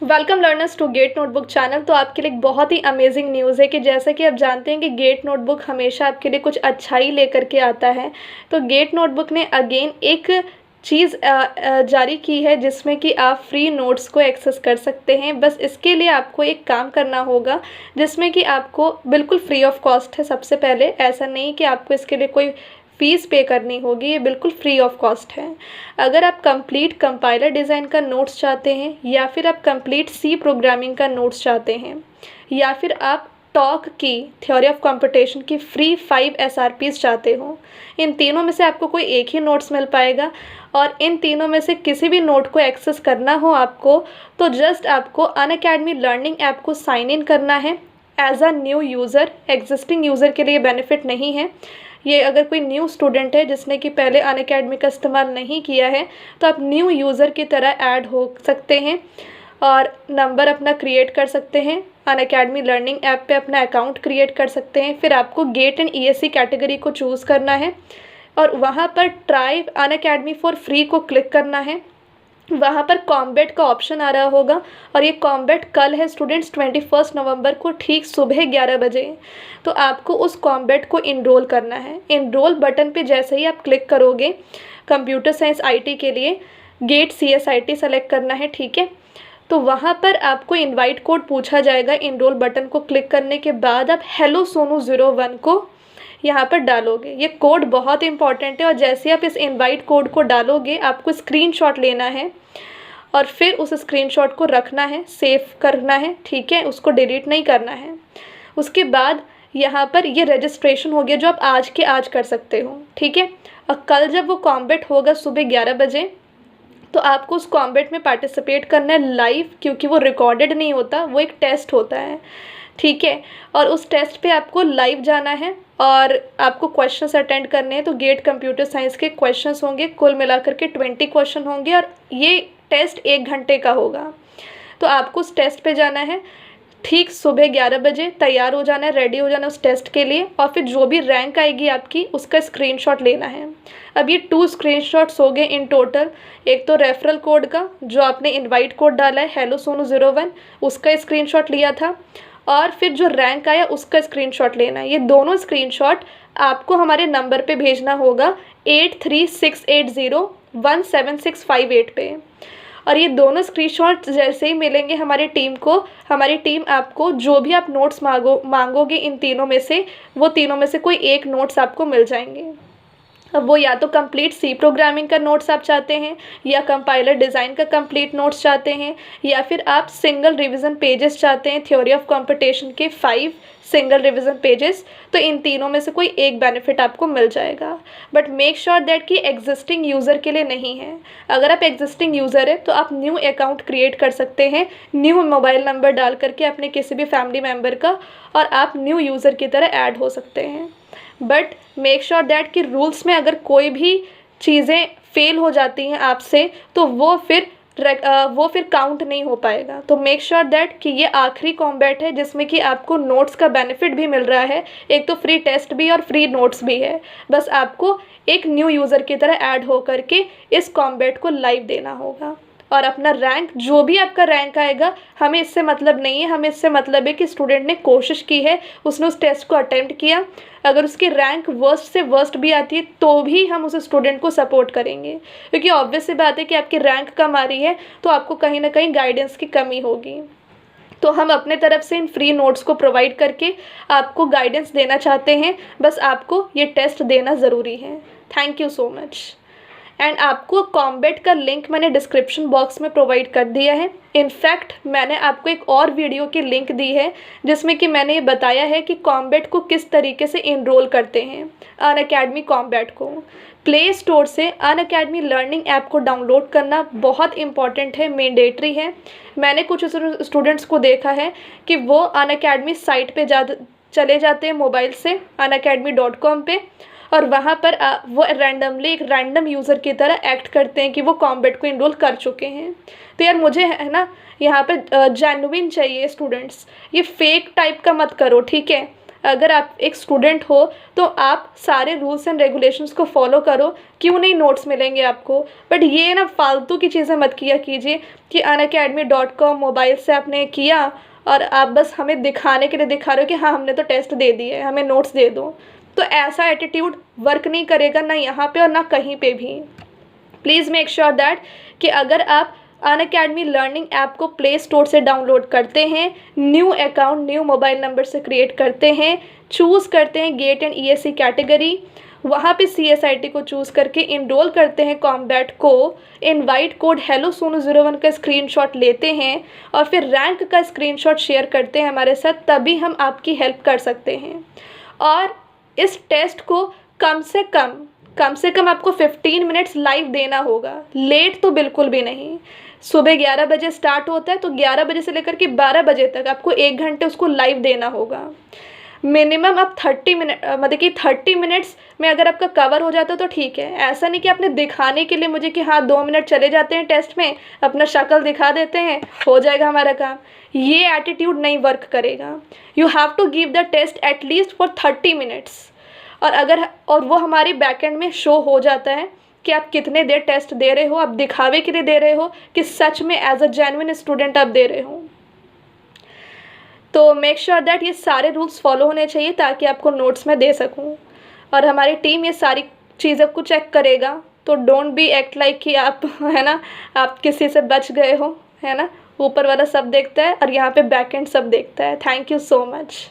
Welcome learners to Get Notebook channel. तो आपके लिए एक बहुत ही अमेजिंग न्यूज़ है कि जैसा कि आप जानते हैं कि गेट नोटबुक हमेशा आपके लिए कुछ अच्छा ही लेकर के आता है। तो गेट नोटबुक ने अगेन एक चीज़ जारी की है जिसमें कि आप फ्री नोट्स को एक्सेस कर सकते हैं। बस इसके लिए आपको एक काम करना होगा जिसमें कि आपको बिल्कुल फ्री ऑफ कॉस्ट है। सबसे पहले ऐसा नहीं कि आपको इसके लिए कोई फ़ीस पे करनी होगी, ये बिल्कुल फ्री ऑफ कॉस्ट है। अगर आप कंप्लीट कंपाइलर डिज़ाइन का नोट्स चाहते हैं या फिर आप कंप्लीट सी प्रोग्रामिंग का नोट्स चाहते हैं या फिर आप टॉक की थ्योरी ऑफ कंप्यूटेशन की फ्री 5 SRPs चाहते हो, इन तीनों में से आपको कोई एक ही नोट्स मिल पाएगा। और इन तीनों में से किसी भी नोट को एक्सेस करना हो आपको तो जस्ट आपको अनअकैडमी लर्निंग ऐप को साइन इन करना है as a new user. Existing user के लिए बेनिफिट नहीं है। ये अगर कोई न्यू स्टूडेंट है जिसने कि पहले अनअकैडमी का इस्तेमाल नहीं किया है तो आप न्यू यूज़र की तरह ऐड हो सकते हैं और नंबर अपना क्रिएट कर सकते हैं। अनअकैडमी लर्निंग ऐप पे अपना अकाउंट क्रिएट कर सकते हैं। फिर आपको गेट एंड ESE कैटेगरी को चूज़ करना है और वहाँ पर ट्राई अनअकैडमी फॉर फ्री को क्लिक करना है। वहाँ पर कॉम्बैट का ऑप्शन आ रहा होगा और ये कॉम्बैट कल है स्टूडेंट्स 21 नवंबर को ठीक सुबह 11 बजे। तो आपको उस कॉम्बैट को इनरोल करना है। इनरोल बटन पे जैसे ही आप क्लिक करोगे कंप्यूटर साइंस IT के लिए गेट CSIT सेलेक्ट करना है, ठीक है। तो वहाँ पर आपको इनवाइट कोड पूछा जाएगा। इनरोल बटन को क्लिक करने के बाद आप हेलो सोनू 01 को यहाँ पर डालोगे। ये कोड बहुत इंपॉर्टेंट है और जैसे आप इस इनवाइट कोड को डालोगे आपको स्क्रीनशॉट लेना है और फिर उस स्क्रीनशॉट को रखना है, सेव करना है, ठीक है, उसको डिलीट नहीं करना है। उसके बाद यहाँ पर ये रजिस्ट्रेशन हो गया जो आप आज के आज कर सकते हो, ठीक है। और कल जब वो कॉम्बैट होगा सुबह 11 बजे तो आपको उस कॉम्बैट में पार्टिसिपेट करना है लाइव, क्योंकि वो रिकॉर्डेड नहीं होता, वो एक टेस्ट होता है, ठीक है। और उस टेस्ट पे आपको लाइव जाना है और आपको क्वेश्चंस अटेंड करने हैं। तो गेट कंप्यूटर साइंस के क्वेश्चंस होंगे, कुल मिलाकर के 20 क्वेश्चन होंगे और ये टेस्ट 1 घंटे का होगा। तो आपको उस टेस्ट पे जाना है ठीक सुबह 11 बजे, तैयार हो जाना है, रेडी हो जाना है उस टेस्ट के लिए और फिर जो भी रैंक आएगी आपकी उसका स्क्रीनशॉट लेना है। अब ये 2 स्क्रीनशॉट्स हो गए इन टोटल। एक तो रेफरल कोड का जो आपने इनवाइट कोड डाला है हेलो सोनू 01 उसका स्क्रीनशॉट लिया था और फिर जो रैंक आया उसका स्क्रीनशॉट लेना है। ये दोनों स्क्रीनशॉट आपको हमारे नंबर पे भेजना होगा 8368017658 पे। और ये दोनों स्क्रीनशॉट जैसे ही मिलेंगे हमारी टीम को, हमारी टीम आपको जो भी आप नोट्स मांगोगे इन तीनों में से, वो तीनों में से कोई एक नोट्स आपको मिल जाएंगे। अब वो या तो कंप्लीट सी प्रोग्रामिंग का नोट्स आप चाहते हैं या कंपाइलर डिज़ाइन का कंप्लीट नोट्स चाहते हैं या फिर आप सिंगल रिवीजन पेजेस चाहते हैं, थ्योरी ऑफ कंप्यूटेशन के 5 सिंगल रिवीजन पेजेस। तो इन तीनों में से कोई एक बेनिफिट आपको मिल जाएगा। बट मेक श्योर दैट कि एग्जिस्टिंग यूज़र के लिए नहीं है। अगर आप एग्जिस्टिंग यूज़र है तो आप न्यू अकाउंट क्रिएट कर सकते हैं, न्यू मोबाइल नंबर डाल करके अपने किसी भी फैमिली मेम्बर का, और आप न्यू यूज़र की तरह ऐड हो सकते हैं। बट मेक श्योर दैट कि रूल्स में अगर कोई भी चीज़ें फेल हो जाती हैं आपसे तो वो फिर काउंट नहीं हो पाएगा। तो मेक श्योर दैट कि ये आखिरी कॉम्बैट है जिसमें कि आपको नोट्स का बेनिफिट भी मिल रहा है, एक तो फ्री टेस्ट भी और फ्री नोट्स भी है। बस आपको एक न्यू यूज़र की तरह ऐड हो करके इस कॉम्बैट को लाइव देना होगा और अपना रैंक, जो भी आपका रैंक आएगा, हमें इससे मतलब नहीं है। हमें इससे मतलब है कि स्टूडेंट ने कोशिश की है, उसने उस टेस्ट को अटेम्प्ट किया। अगर उसकी रैंक वर्स्ट से वर्स्ट भी आती है तो भी हम उस स्टूडेंट को सपोर्ट करेंगे, क्योंकि ऑब्वियस सी बात है कि आपकी रैंक कम आ रही है तो आपको कहीं ना कहीं गाइडेंस की कमी होगी। तो हम अपने तरफ से इन फ्री नोट्स को प्रोवाइड करके आपको गाइडेंस देना चाहते हैं। बस आपको ये टेस्ट देना ज़रूरी है। Thank you so much. And आपको कॉम्बैट का लिंक मैंने डिस्क्रिप्शन बॉक्स में प्रोवाइड कर दिया है। इनफैक्ट मैंने आपको एक और वीडियो की लिंक दी है जिसमें कि मैंने ये बताया है कि कॉम्बैट को किस तरीके से इनरोल करते हैं। अनअकैडमी कॉम्बैट को प्ले स्टोर से अनअकैडमी लर्निंग ऐप को डाउनलोड करना बहुत इंपॉर्टेंट है, मैंडेटरी है। मैंने कुछ स्टूडेंट्स को देखा है कि वो अनअकैडमी साइट पे चले जाते हैं मोबाइल से unacademy.com पे और वहाँ पर वो रैंडमली एक रैंडम यूज़र की तरह एक्ट करते हैं कि वो कॉम्बैट को इनरोल कर चुके हैं। तो यार मुझे है ना यहाँ पर जेन्युइन चाहिए स्टूडेंट्स, ये फेक टाइप का मत करो, ठीक है। अगर आप एक स्टूडेंट हो तो आप सारे रूल्स एंड रेगुलेशंस को फॉलो करो, क्यों नहीं नोट्स मिलेंगे आपको। बट ये ना फालतू की चीज़ें मत किया कीजिए कि unacademy.com मोबाइल से आपने किया और आप बस हमें दिखाने के लिए दिखा रहे हो कि हाँ हमने तो टेस्ट दे दिए, हमें नोट्स दे दो। तो ऐसा एटीट्यूड वर्क नहीं करेगा, ना यहाँ पे और ना कहीं पे भी। प्लीज़ मेक श्योर दैट कि अगर आप अनअकैडमी लर्निंग ऐप को प्ले स्टोर से डाउनलोड करते हैं, new account new mobile number से क्रिएट करते हैं, चूज़ करते हैं गेट एंड ईएससी कैटेगरी, वहाँ पे CSIT को चूज़ करके इनरोल करते हैं कॉम्बैट को, इनवाइट कोड हेलो सोनू 01 का स्क्रीनशॉट लेते हैं और फिर रैंक का स्क्रीनशॉट शेयर करते हैं हमारे साथ, तभी हम आपकी हेल्प कर सकते हैं। और इस टेस्ट को कम से कम आपको 15 मिनट्स लाइव देना होगा, लेट तो बिल्कुल भी नहीं। सुबह 11 बजे स्टार्ट होता है तो 11 बजे से लेकर के 12 बजे तक आपको 1 घंटे उसको लाइव देना होगा। मिनिमम आप 30 मिनट मतलब कि 30 मिनट्स में अगर आपका कवर हो जाता है तो ठीक है। ऐसा नहीं कि आपने दिखाने के लिए मुझे कि हाँ 2 मिनट चले जाते हैं टेस्ट में, अपना शक्ल दिखा देते हैं, हो जाएगा हमारा काम। ये एटीट्यूड नहीं वर्क करेगा। You have to give the test at least for 30 minutes. और वो हमारी बैकएंड में शो हो जाता है कि आप कितने देर टेस्ट दे रहे हो, आप दिखावे के लिए दे रहे हो कि सच में एज अ जेन्युइन स्टूडेंट आप दे रहे हो। तो मेक श्योर दैट ये सारे रूल्स फॉलो होने चाहिए ताकि आपको नोट्स में दे सकूं। और हमारी टीम ये सारी चीज़ें को चेक करेगा, तो डोंट बी एक्ट लाइक कि आप है ना आप किसी से बच गए हो, है ना। ऊपर वाला सब देखता है और यहाँ पे बैकएंड सब देखता है। Thank you so much.